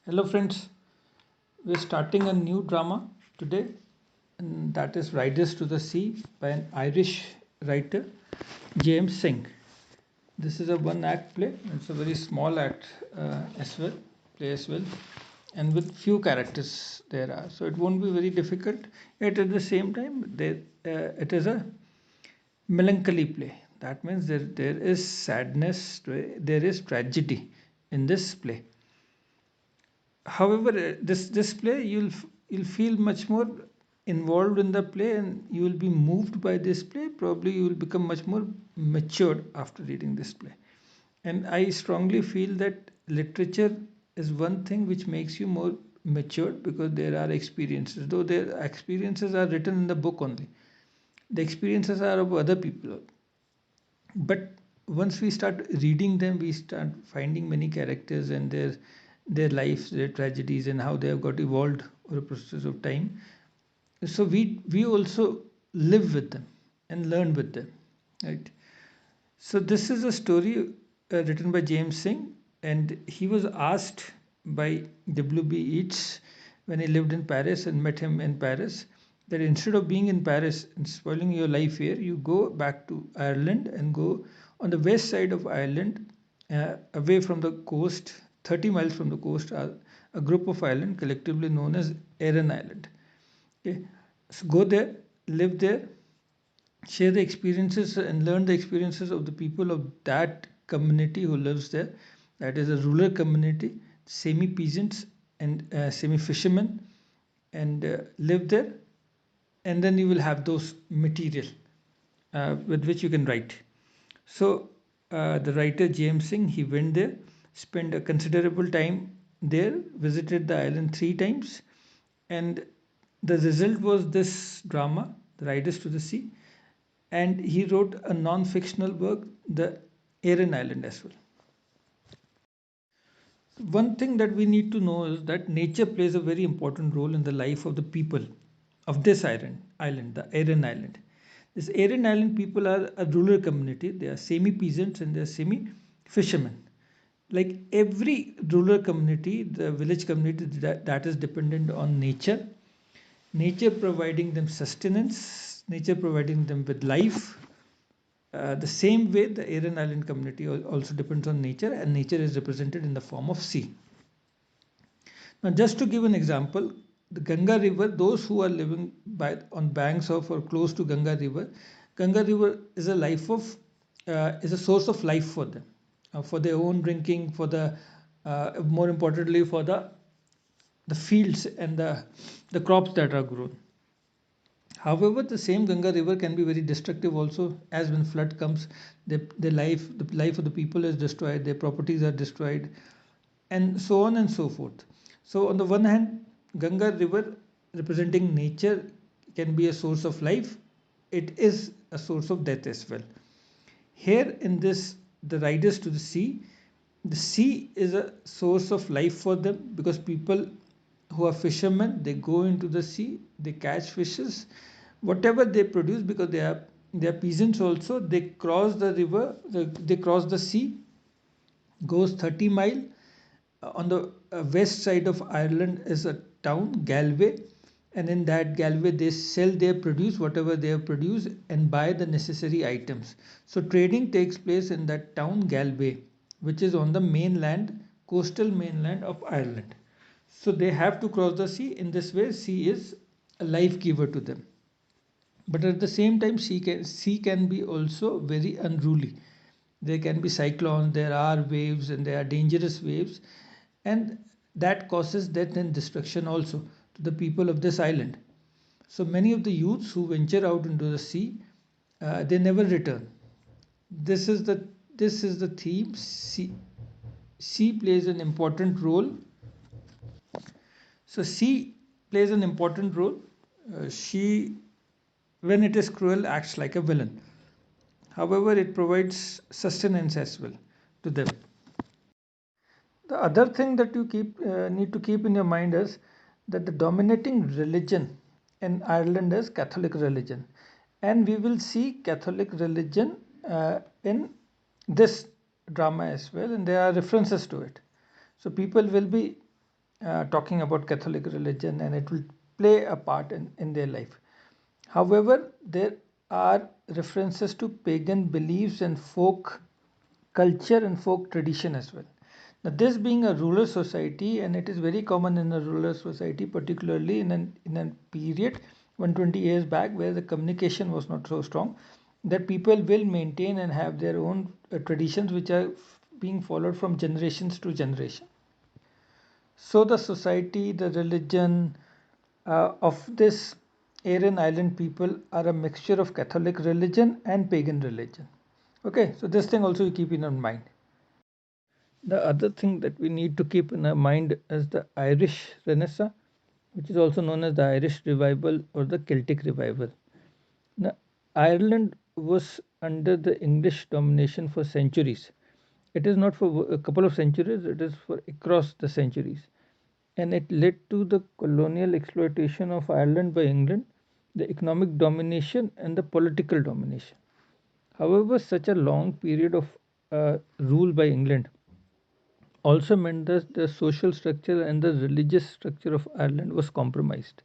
Hello, friends. We're starting a new drama today, and that is Riders to the Sea by an Irish writer, JM Synge. This is a one act play, it's a very small act as well, play as well, and with few characters there are. So it won't be very difficult, yet at the same time, it is a melancholy play. That means there is sadness, there is tragedy in this play. However, this play you'll feel much more involved in the play, and you will be moved by this play. Probably you will become much more matured after reading this play. And I strongly feel that literature is one thing which makes you more matured, because there are experiences, though their experiences are written in the book only. The experiences are of other people, but once we start reading them, we start finding many characters and their lives, their tragedies, and how they have got evolved over a process of time. So we also live with them and learn with them, right? So this is a story written by James Singh, and he was asked by W.B. Yeats when he lived in Paris and met him in Paris, that instead of being in Paris and spoiling your life here, you go back to Ireland and go on the west side of Ireland, away from the coast, 30 miles from the coast, are a group of islands collectively known as Aran Island. Okay, so go there, live there, share the experiences and learn the experiences of the people of that community who lives there. That is a rural community, semi peasants and semi fishermen, and live there. And then you will have those material with which you can write. So the writer James Singh, he went there, spent a considerable time there, visited the island 3 times, and the result was this drama, The Riders to the Sea, and he wrote a non-fictional work, The Aran Island, as well. One thing that we need to know is that nature plays a very important role in the life of the people of this island, the Aran Island. This Aran Island people are a rural community. They are semi-peasants and they are semi-fishermen. Like every rural community, the village community that is dependent on nature providing them sustenance, nature providing them with life. The same way, the Aran Island community also depends on nature, and nature is represented in the form of sea. Now, just to give an example, the Ganga River, those who are living on banks of or close to Ganga River is is a source of life for them, for their own drinking, for the more importantly for the fields and the crops that are grown. However, the same Ganga River can be very destructive also, as when flood comes, the life of the people is destroyed, their properties are destroyed, and so on and so forth. So, on the one hand, Ganga River, representing nature, can be a source of life. It is a source of death as well. Here in this, the Riders to the sea is a source of life for them, because people who are fishermen, they go into the sea, they catch fishes, whatever they produce, because they are peasants also. They cross the river, they cross the sea, goes 30 mile. On the west side of Ireland is a town, Galway, and in that Galway they sell their produce, whatever they have produced, and buy the necessary items. So trading takes place in that town, Galway, which is on the mainland, coastal mainland of Ireland. So they have to cross the sea. In this way, sea is a life giver to them. But at the same time, sea can be also very unruly. There can be cyclones, there are waves, and there are dangerous waves, and that causes death and destruction also to the people of this island. So many of the youths who venture out into the sea, they never return. This is the theme. Sea plays an important role. So sea plays an important role. She, when it is cruel, acts like a villain. However, it provides sustenance as well to them. The other thing that you need to keep in your mind is that the dominating religion in Ireland is Catholic religion, and we will see Catholic religion in this drama as well, and there are references to it. So people will be talking about Catholic religion, and it will play a part in their life. However, there are references to pagan beliefs and folk culture and folk tradition as well. Now, this being a rural society, and it is very common in a rural society, particularly in a period 120 years back where the communication was not so strong, that people will maintain and have their own traditions which are being followed from generations to generation. So the society, the religion of this Aran Island people are a mixture of Catholic religion and pagan religion. Okay, so this thing also you keep in your mind. The other thing that we need to keep in our mind is the Irish Renaissance, which is also known as the Irish Revival or the Celtic Revival. Now, Ireland was under the English domination for centuries. It is not for a couple of centuries, it is for across the centuries. And it led to the colonial exploitation of Ireland by England, the economic domination, and the political domination. However, such a long period of rule by England also meant that the social structure and the religious structure of Ireland was compromised.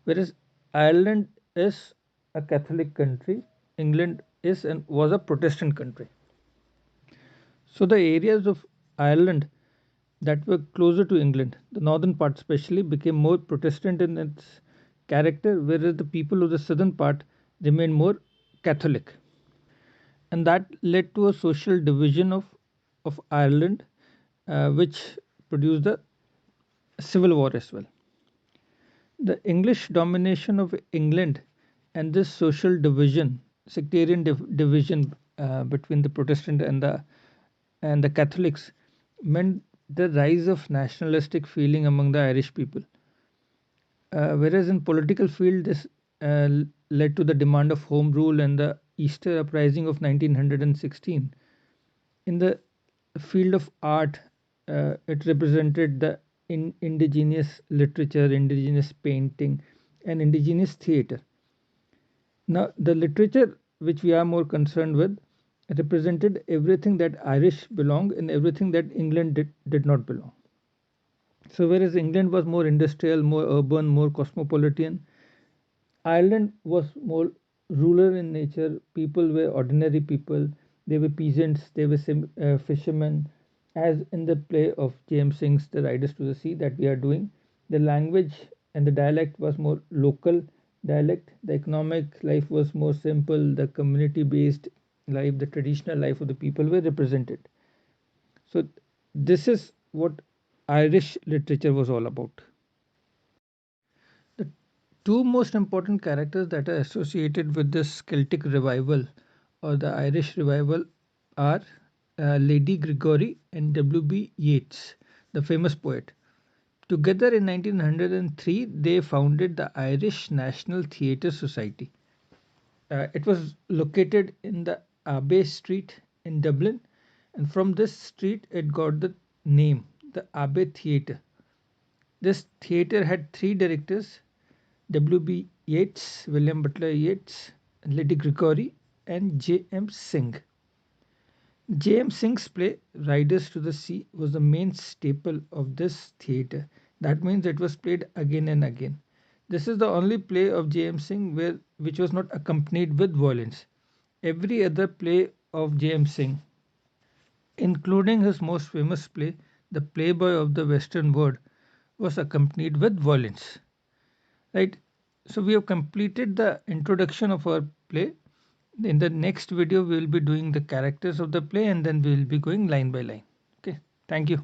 Whereas Ireland is a Catholic country, England is and was a Protestant country. So the areas of Ireland that were closer to England, the northern part especially, became more Protestant in its character, whereas the people of the southern part remained more Catholic. And that led to a social division of Ireland, which produced the Civil War as well. The English domination of England and this social division, sectarian division between the Protestant and the Catholics, meant the rise of nationalistic feeling among the Irish people. Whereas in political field, this led to the demand of home rule and the Easter uprising of 1916. In the field of art, it represented the indigenous literature, indigenous painting, and indigenous theatre. Now, the literature which we are more concerned with represented everything that Irish belong and everything that England did not belong. So, whereas England was more industrial, more urban, more cosmopolitan, Ireland was more rural in nature. People were ordinary people. They were peasants. They were fishermen. As in the play of JM Synge's The Riders to the Sea that we are doing, the language and the dialect was more local dialect. The economic life was more simple. The community based life, the traditional life of the people were represented. So, this is what Irish literature was all about. The two most important characters that are associated with this Celtic revival or the Irish revival are Lady Gregory and W.B. Yeats, the famous poet. Together in 1903, they founded the Irish National Theatre Society. It was located in the Abbey Street in Dublin, and from this street, it got the name, the Abbey Theatre. This theatre had three directors: W.B. Yeats, William Butler Yeats, Lady Gregory, and J.M. Synge. J.M. Synge's play Riders to the Sea was the main staple of this theatre. That means it was played again and again. This is the only play of J.M. Synge which was not accompanied with violence. Every other play of J.M. Synge, including his most famous play, The Playboy of the Western World, was accompanied with violence. Right, so we have completed the introduction of our play. In the next video we will be doing the characters of the play, and then we will be going line by line. Okay, thank you.